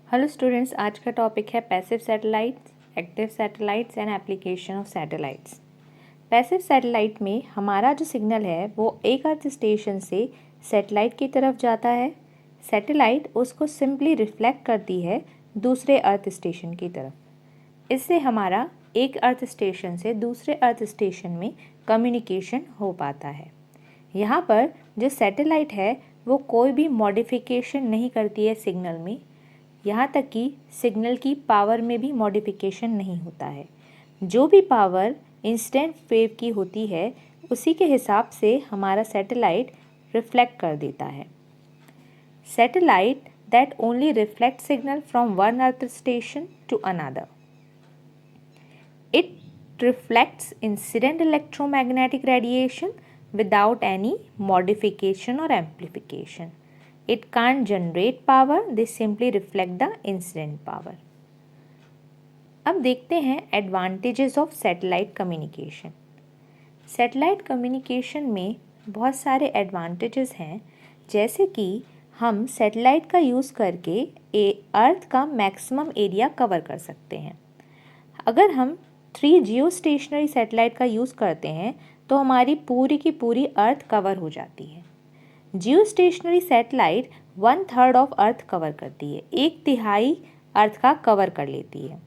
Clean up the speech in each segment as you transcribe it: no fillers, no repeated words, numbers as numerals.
Hello students, आज का topic है passive satellites, active satellites and application of satellites. Passive satellite में हमारा जो सिग्नल है वो एक अर्थ स्टेशन से सैटेलाइट की तरफ जाता है। सैटेलाइट उसको सिंपली रिफ्लेक्ट करती है दूसरे अर्थ स्टेशन की तरफ। इससे हमारा एक अर्थ स्टेशन से दूसरे अर्थ स्टेशन में कम्युनिकेशन हो पाता है। यहाँ पर जो सैटेलाइट है वो कोई भी मॉडिफिकेशन नहीं करती है सिग्नल में, यहाँ तक कि सिग्नल की पावर में भी मॉडिफिकेशन नहीं होता है। जो भी पावर इंसिडेंट वेव की होती है उसी के हिसाब से हमारा सैटेलाइट रिफ्लेक्ट कर देता है। Satellite that only reflect signal from one earth station to another. It reflects incident electromagnetic radiation without any modification or amplification. It can't generate power, they simply reflect the incident power. अब देखते हैं advantages of satellite communication. Satellite communication में बहुत सारे advantages हैं, जैसे कि हम सैटेलाइट का यूज़ करके अर्थ का मैक्सिमम एरिया कवर कर सकते हैं। अगर हम 3 जियो स्टेशनरी सैटेलाइट का यूज़ करते हैं तो हमारी पूरी की पूरी अर्थ कवर हो जाती है। जियो stationery satellite 1/3 of earth cover करती है, 1/3 अर्थ का कवर कर लेती है।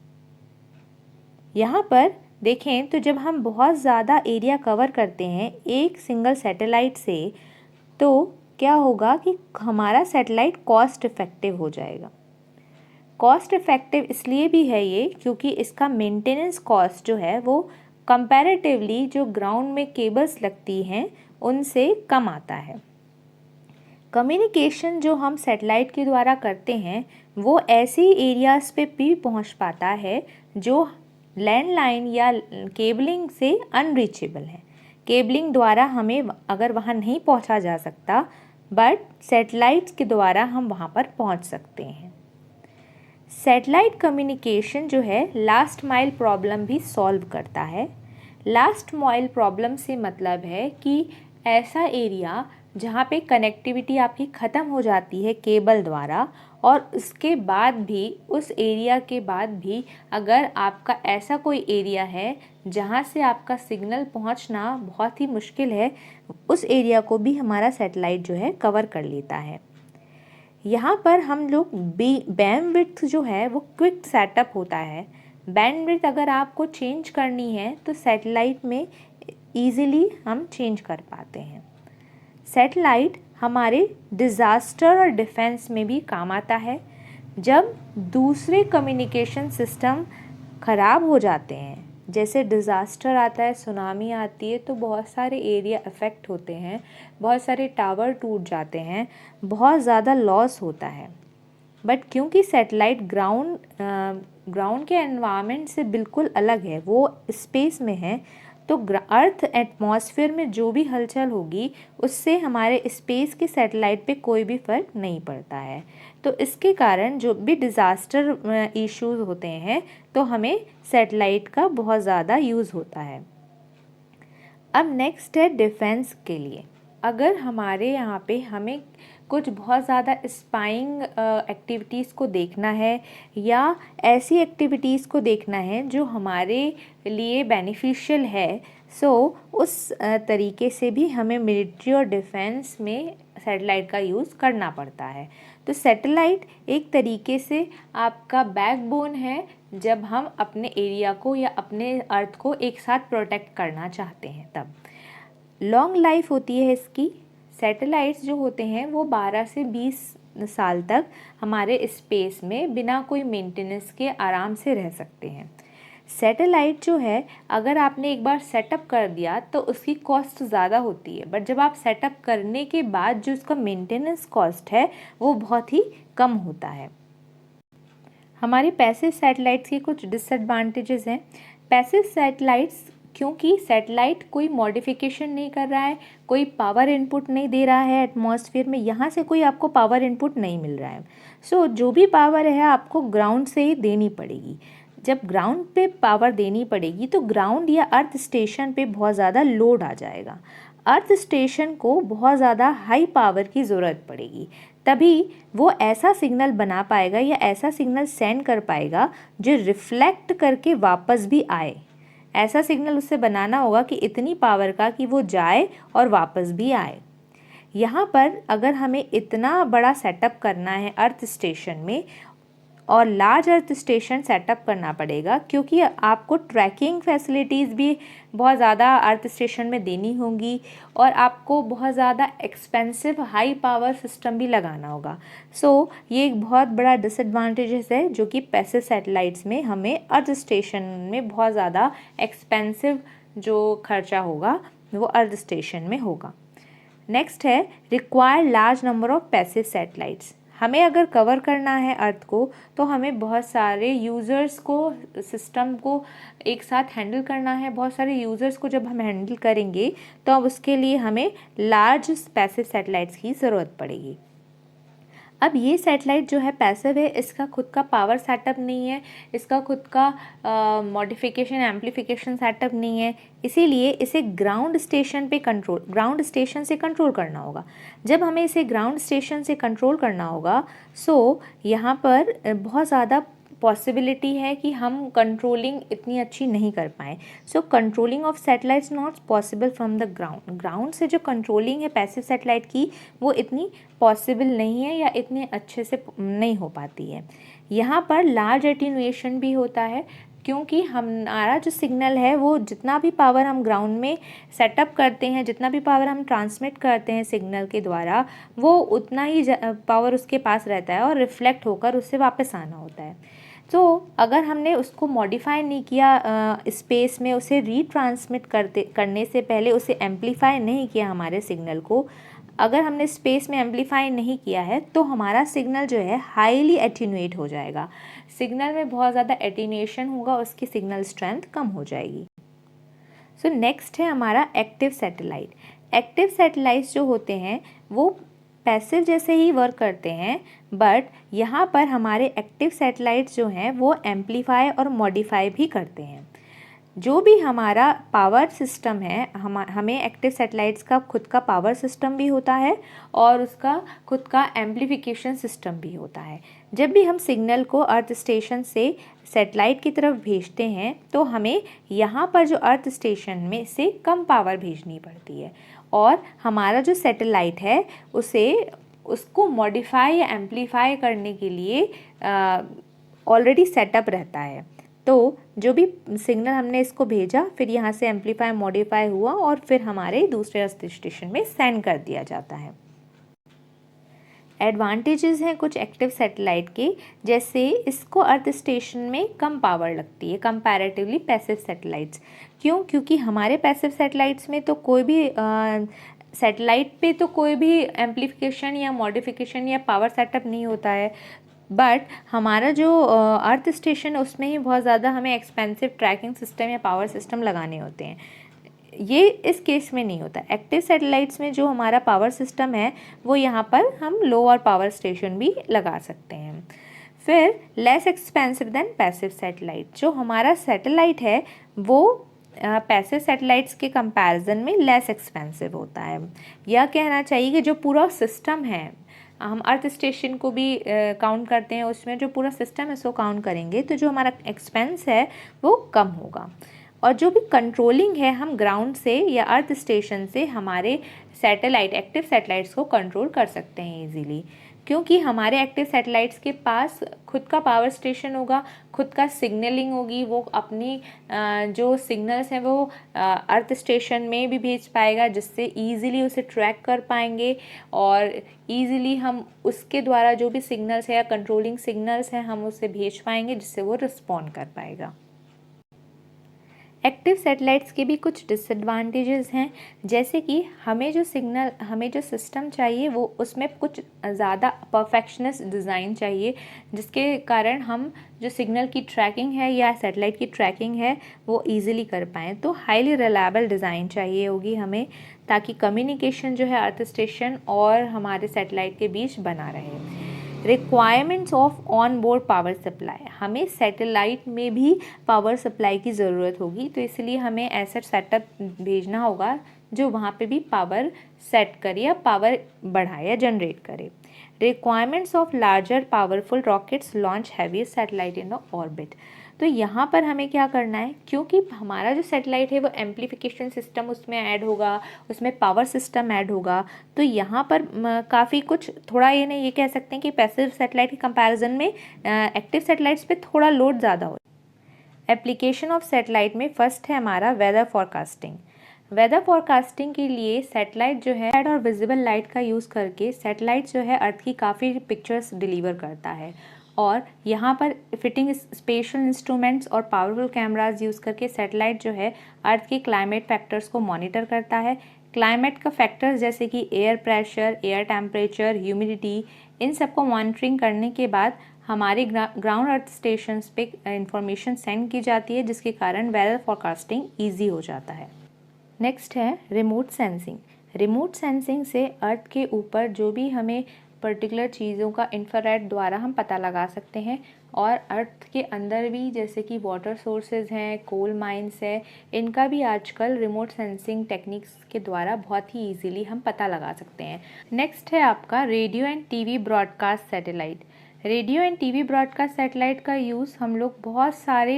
यहाँ पर देखें तो जब हम बहुत ज़्यादा एरिया कवर करते हैं एक सिंगल सैटेलाइट से, तो क्या होगा कि हमारा सैटेलाइट कॉस्ट इफ़ेक्टिव हो जाएगा। कॉस्ट इफ़ेक्टिव इसलिए भी है ये क्योंकि इसका मेंटेनेंस कॉस्ट जो है वो कंपैरेटिवली जो ग्राउंड में केबल्स लगती हैं उनसे कम आता है। कम्युनिकेशन जो हम सैटेलाइट के द्वारा करते हैं वो ऐसे एरियाज़ पे भी पहुंच पाता है जो लैंडलाइन या केबलिंग से अनरीचेबल है। केबलिंग द्वारा हमें अगर वहां नहीं पहुंचा जा सकता, बट सैटेलाइट्स के द्वारा हम वहां पर पहुंच सकते हैं। सैटेलाइट कम्युनिकेशन जो है लास्ट माइल प्रॉब्लम भी सॉल्व करता है। लास्ट माइल प्रॉब्लम से मतलब है कि ऐसा एरिया जहाँ पे कनेक्टिविटी आपकी ख़त्म हो जाती है केबल द्वारा, और उसके बाद भी उस एरिया के बाद भी अगर आपका ऐसा कोई एरिया है जहाँ से आपका सिग्नल पहुँचना बहुत ही मुश्किल है, उस एरिया को भी हमारा सैटेलाइट जो है कवर कर लेता है। यहाँ पर हम लोग बैंडविड्थ जो है वो क्विक सेटअप होता है। बैंडविड्थ अगर आपको चेंज करनी है तो सैटेलाइट में इजीली हम चेंज कर पाते हैं। सैटेलाइट हमारे डिज़ास्टर और डिफेंस में भी काम आता है। जब दूसरे कम्युनिकेशन सिस्टम ख़राब हो जाते हैं, जैसे डिज़ास्टर आता है, सुनामी आती है, तो बहुत सारे एरिया अफेक्ट होते हैं, बहुत सारे टावर टूट जाते हैं, बहुत ज़्यादा लॉस होता है। बट क्योंकि सैटेलाइट ग्राउंड के एनवायरनमेंट से बिल्कुल अलग है, वो स्पेस में है, तो अर्थ एटमॉस्फेयर में जो भी हलचल होगी उससे हमारे स्पेस के सैटेलाइट पे कोई भी फ़र्क नहीं पड़ता है। तो इसके कारण जो भी डिज़ास्टर इश्यूज होते हैं तो हमें सैटेलाइट का बहुत ज़्यादा यूज़ होता है। अब नेक्स्ट है डिफेंस के लिए। अगर हमारे यहाँ पे हमें कुछ बहुत ज़्यादा स्पाइंग एक्टिविटीज़ को देखना है या ऐसी एक्टिविटीज़ को देखना है जो हमारे लिए बेनिफिशियल है, सो उस तरीके से भी हमें मिलिट्री और डिफेंस में सैटेलाइट का यूज़ करना पड़ता है। तो सैटेलाइट एक तरीके से आपका बैकबोन है जब हम अपने एरिया को या अपने अर्थ को एक साथ प्रोटेक्ट करना चाहते हैं। तब लॉन्ग लाइफ होती है इसकी। सैटेलाइट्स जो होते हैं वो 12 से 20 साल तक हमारे स्पेस में बिना कोई मेंटेनेंस के आराम से रह सकते हैं। सैटेलाइट जो है अगर आपने एक बार सेटअप कर दिया तो उसकी कॉस्ट ज़्यादा होती है, बट जब आप सेटअप करने के बाद जो उसका मेंटेनेंस कॉस्ट है वो बहुत ही कम होता है। हमारे पैसिव सैटेलाइट्स के कुछ डिसएडवांटेजेस हैं। पैसिव सैटेलाइट्स, क्योंकि सैटेलाइट कोई मॉडिफिकेशन नहीं कर रहा है, कोई पावर इनपुट नहीं दे रहा है एटमॉस्फेयर में, यहाँ से कोई आपको पावर इनपुट नहीं मिल रहा है। सो जो भी पावर है आपको ग्राउंड से ही देनी पड़ेगी। जब ग्राउंड पे पावर देनी पड़ेगी तो ग्राउंड या अर्थ स्टेशन पे बहुत ज़्यादा लोड आ जाएगा। अर्थ स्टेशन को बहुत ज़्यादा हाई पावर की ज़रूरत पड़ेगी, तभी वो ऐसा सिग्नल बना पाएगा या ऐसा सिग्नल सेंड कर पाएगा जो रिफ्लेक्ट करके वापस भी आए। ऐसा सिग्नल उससे बनाना होगा कि इतनी पावर का कि वो जाए और वापस भी आए। यहाँ पर अगर हमें इतना बड़ा सेटअप करना है अर्थ स्टेशन में, और लार्ज अर्थ स्टेशन सेटअप करना पड़ेगा, क्योंकि आपको ट्रैकिंग फैसिलिटीज़ भी बहुत ज़्यादा अर्थ स्टेशन में देनी होंगी और आपको बहुत ज़्यादा एक्सपेंसिव हाई पावर सिस्टम भी लगाना होगा। सो ये एक बहुत बड़ा डिसएडवांटेजेस है जो कि पैसिव सैटेलाइट्स में हमें अर्थ स्टेशन में बहुत ज़्यादा एक्सपेंसिव जो खर्चा होगा वो अर्थ स्टेशन में होगा। नेक्स्ट है require large number of passive satellites. हमें अगर कवर करना है अर्थ को तो हमें बहुत सारे यूज़र्स को, सिस्टम को एक साथ हैंडल करना है। बहुत सारे यूज़र्स को जब हम हैंडल करेंगे तो अब उसके लिए हमें लार्ज पैसिव सैटेलाइट्स की ज़रूरत पड़ेगी। अब ये सैटेलाइट जो है पैसिव है, इसका खुद का पावर सेटअप नहीं है, इसका खुद का मॉडिफिकेशन एम्प्लीफिकेशन सेटअप नहीं है, इसीलिए इसे ग्राउंड स्टेशन से कंट्रोल करना होगा। जब हमें इसे ग्राउंड स्टेशन से कंट्रोल करना होगा सो यहाँ पर बहुत ज़्यादा पॉसिबिलिटी है कि हम कंट्रोलिंग इतनी अच्छी नहीं कर पाएँ। So controlling of satellites not possible from the ground से जो कंट्रोलिंग है पैसिव सैटेलाइट की वो इतनी पॉसिबल नहीं है या इतने अच्छे से नहीं हो पाती है। यहाँ पर लार्ज एटीन्यूएशन भी होता है, क्योंकि हमारा जो सिग्नल है वो जितना भी पावर हम ग्राउंड में सेटअप करते हैं, जितना भी पावर हम ट्रांसमिट करते हैं सिग्नल के द्वारा, वो उतना ही पावर उसके पास रहता है और रिफ्लेक्ट होकर उससे वापस आना होता है। तो अगर हमने उसको मॉडिफाई नहीं किया स्पेस में, उसे रीट्रांसमिट करने से पहले उसे एम्पलीफाई नहीं किया हमारे सिग्नल को, अगर हमने स्पेस में एम्पलीफाई नहीं किया है तो हमारा सिग्नल जो है हाईली एटीन्यूएट हो जाएगा। सिग्नल में बहुत ज़्यादा एटीन्यूएशन होगा, उसकी सिग्नल स्ट्रेंथ कम हो जाएगी। सो नेक्स्ट है हमारा एक्टिव सैटेलाइट। एक्टिव सैटेलाइट्स जो होते हैं वो पैसिव जैसे ही वर्क करते हैं, बट यहाँ पर हमारे एक्टिव सैटेलाइट्स जो हैं वो एम्पलीफाई और मॉडिफाई भी करते हैं। जो भी हमारा पावर सिस्टम है, हमें एक्टिव सैटेलाइट्स का खुद का पावर सिस्टम भी होता है और उसका खुद का एम्प्लीफिकेशन सिस्टम भी होता है। जब भी हम सिग्नल को अर्थ स्टेशन से सैटेलाइट की तरफ भेजते हैं तो हमें यहाँ पर जो अर्थ स्टेशन में से कम पावर भेजनी पड़ती है और हमारा जो सैटेलाइट है उसको मॉडिफाई या एम्प्लीफाई करने के लिए ऑलरेडी सेटअप रहता है। तो जो भी सिग्नल हमने इसको भेजा फिर यहाँ से एम्पलीफाई मॉडिफाई हुआ और फिर हमारे दूसरे अर्थ स्टेशन में सेंड कर दिया जाता है। एडवांटेजेस हैं कुछ एक्टिव सैटेलाइट के, जैसे इसको अर्थ स्टेशन में कम पावर लगती है कंपैरेटिवली पैसिव सैटेलाइट्स। क्यों? क्योंकि हमारे पैसिव सैटेलाइट्स में तो कोई भी सैटेलाइट पे तो कोई भी एम्प्लीफिकेशन या मॉडिफिकेशन या पावर सेटअप नहीं होता है, बट हमारा जो अर्थ स्टेशन है उसमें ही बहुत ज़्यादा हमें एक्सपेंसिव ट्रैकिंग सिस्टम या पावर सिस्टम लगाने होते हैं। ये इस केस में नहीं होता। एक्टिव सैटेलाइट्स में जो हमारा पावर सिस्टम है वो यहाँ पर हम लोअर पावर स्टेशन भी लगा सकते हैं। फिर less expensive than passive satellite. जो हमारा सैटेलाइट है वो पैसिव सैटेलाइट्स के कंपैरिजन में लेस एक्सपेंसिव होता है। यह कहना चाहिए कि जो पूरा सिस्टम है, हम अर्थ स्टेशन को भी काउंट करते हैं, उसमें जो पूरा सिस्टम है उसको काउंट करेंगे तो जो हमारा एक्सपेंस है वो कम होगा। और जो भी कंट्रोलिंग है हम ग्राउंड से या अर्थ स्टेशन से हमारे सैटेलाइट एक्टिव सैटेलाइट्स को कंट्रोल कर सकते हैं इजीली, क्योंकि हमारे एक्टिव सैटेलाइट्स के पास खुद का पावर स्टेशन होगा, खुद का सिग्नलिंग होगी, वो अपनी जो सिग्नल्स हैं वो अर्थ स्टेशन में भी भेज पाएगा जिससे इजीली उसे ट्रैक कर पाएंगे और इजीली हम उसके द्वारा जो भी सिग्नल्स है या कंट्रोलिंग सिग्नल्स हैं हम उसे भेज पाएंगे जिससे वो रिस्पॉन्ड कर पाएगा। एक्टिव सैटेलाइट्स के भी कुछ डिसएडवांटेजेस हैं, जैसे कि हमें जो सिस्टम चाहिए वो उसमें कुछ ज़्यादा परफेक्शनिस्ट डिज़ाइन चाहिए, जिसके कारण हम जो सिग्नल की ट्रैकिंग है या सैटेलाइट की ट्रैकिंग है वो इजीली कर पाएँ। तो हाईली रिलायबल डिज़ाइन चाहिए होगी हमें, ताकि कम्युनिकेशन जो है अर्थ स्टेशन और हमारे सैटेलाइट के बीच बना रहे। Requirements of on board power supply. हमें सैटेलाइट में भी पावर सप्लाई की ज़रूरत होगी, तो इसलिए हमें ऐसा सेटअप भेजना होगा जो वहाँ पे भी पावर सेट करे या पावर बढ़ाए या जनरेट करे। Requirements of larger powerful rockets launch heavy satellite in the orbit. तो यहाँ पर हमें क्या करना है, क्योंकि हमारा जो सैटेलाइट है वो एम्प्लीफिकेशन सिस्टम उसमें ऐड होगा, उसमें पावर सिस्टम ऐड होगा। तो यहाँ पर काफ़ी कुछ थोड़ा ये कह सकते हैं कि पैसिव सैटेलाइट के कंपैरिजन में एक्टिव सैटेलाइट्स पे थोड़ा लोड ज़्यादा हो। एप्लीकेशन ऑफ सैटेलाइट में फर्स्ट है हमारा वेदर फॉरकास्टिंग। वेदर फॉरकास्टिंग के लिए सैटेलाइट जो है और विजिबल लाइट का यूज़ करके सैटेलाइट जो है अर्थ की काफ़ी पिक्चर्स डिलीवर करता है, और यहाँ पर फिटिंग स्पेशल इंस्ट्रूमेंट्स और पावरफुल कैमराज यूज़ करके सैटेलाइट जो है अर्थ के क्लाइमेट फैक्टर्स को मॉनिटर करता है। क्लाइमेट का फैक्टर्स जैसे कि air pressure, air temperature, humidity, इन सबको मॉनिटरिंग करने के बाद हमारे ग्राउंड अर्थ स्टेशंस पे इंफॉर्मेशन सेंड की जाती है, जिसके कारण वेदर फॉरकास्टिंग ईजी हो जाता है। नेक्स्ट है रिमोट सेंसिंग। रिमोट सेंसिंग से अर्थ के ऊपर जो भी हमें पर्टिकुलर चीज़ों का इंफ्रारेड द्वारा हम पता लगा सकते हैं, और अर्थ के अंदर भी जैसे कि वाटर सोर्सेज हैं, कोल माइंस है, इनका भी आजकल रिमोट सेंसिंग टेक्निक्स के द्वारा बहुत ही इजीली हम पता लगा सकते हैं। नेक्स्ट है आपका radio and TV broadcast satellite. Radio and TV broadcast satellite का यूज़ हम लोग बहुत सारे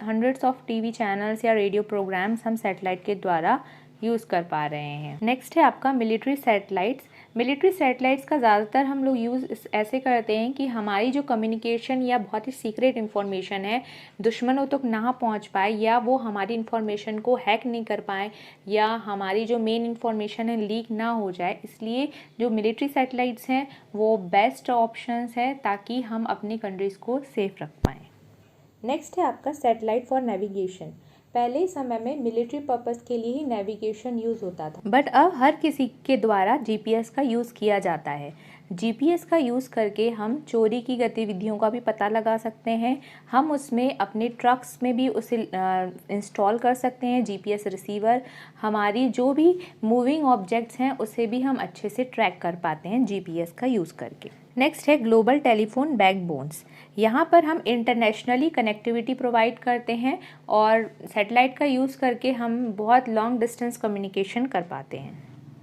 हंड्रेड्स ऑफ टीवी चैनल्स या रेडियो प्रोग्राम्स हम सैटेलाइट के द्वारा यूज़ कर पा रहे हैं। नेक्स्ट है आपका मिलिट्री सैटेलाइट्स। मिलिट्री सैटेलाइट्स का ज़्यादातर हम लोग यूज़ ऐसे करते हैं कि हमारी जो कम्युनिकेशन या बहुत ही सीक्रेट इन्फॉर्मेशन है दुश्मनों तक ना पहुंच पाए, या वो हमारी इन्फॉर्मेशन को हैक नहीं कर पाए, या हमारी जो मेन इन्फॉर्मेशन है लीक ना हो जाए, इसलिए जो मिलिट्री सैटेलाइट्स हैं वो बेस्ट ऑप्शंस है ताकि हम अपनी कंट्रीज़ को सेफ रख पाएँ। नेक्स्ट है आपका सैटेलाइट फॉर नेविगेशन। पहले समय में मिलिट्री पर्पस के लिए ही नेविगेशन यूज़ होता था, बट अब हर किसी के द्वारा जीपीएस का यूज़ किया जाता है। जीपीएस का यूज़ करके हम चोरी की गतिविधियों का भी पता लगा सकते हैं। हम उसमें अपने ट्रक्स में भी उसे इंस्टॉल कर सकते हैं जीपीएस रिसीवर। हमारी जो भी मूविंग ऑब्जेक्ट्स हैं उसे भी हम अच्छे से ट्रैक कर पाते हैं जीपीएस का यूज़ करके। नेक्स्ट है ग्लोबल टेलीफोन बैकबोन्स। यहाँ पर हम इंटरनेशनली कनेक्टिविटी प्रोवाइड करते हैं, और सैटेलाइट का यूज़ करके हम बहुत लॉन्ग डिस्टेंस कम्युनिकेशन कर पाते हैं।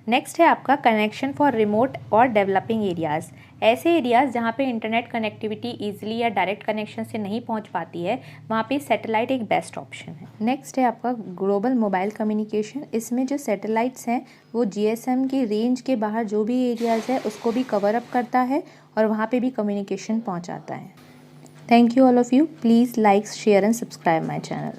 नेक्स्ट है आपका कनेक्शन फॉर रिमोट और डेवलपिंग एरियाज़। ऐसे एरियाज़ जहाँ पे इंटरनेट कनेक्टिविटी ईजिली या डायरेक्ट कनेक्शन से नहीं पहुँच पाती है, वहाँ पे सैटेलाइट एक बेस्ट ऑप्शन है। नेक्स्ट है आपका ग्लोबल मोबाइल कम्युनिकेशन। इसमें जो सैटेलाइट्स हैं वो जीएसएम की रेंज के बाहर जो भी एरियाज़ है उसको भी कवर अप करता है और वहाँ पे भी कम्युनिकेशन पहुँचाता है। Thank you all of you. Please like, share and subscribe my channel.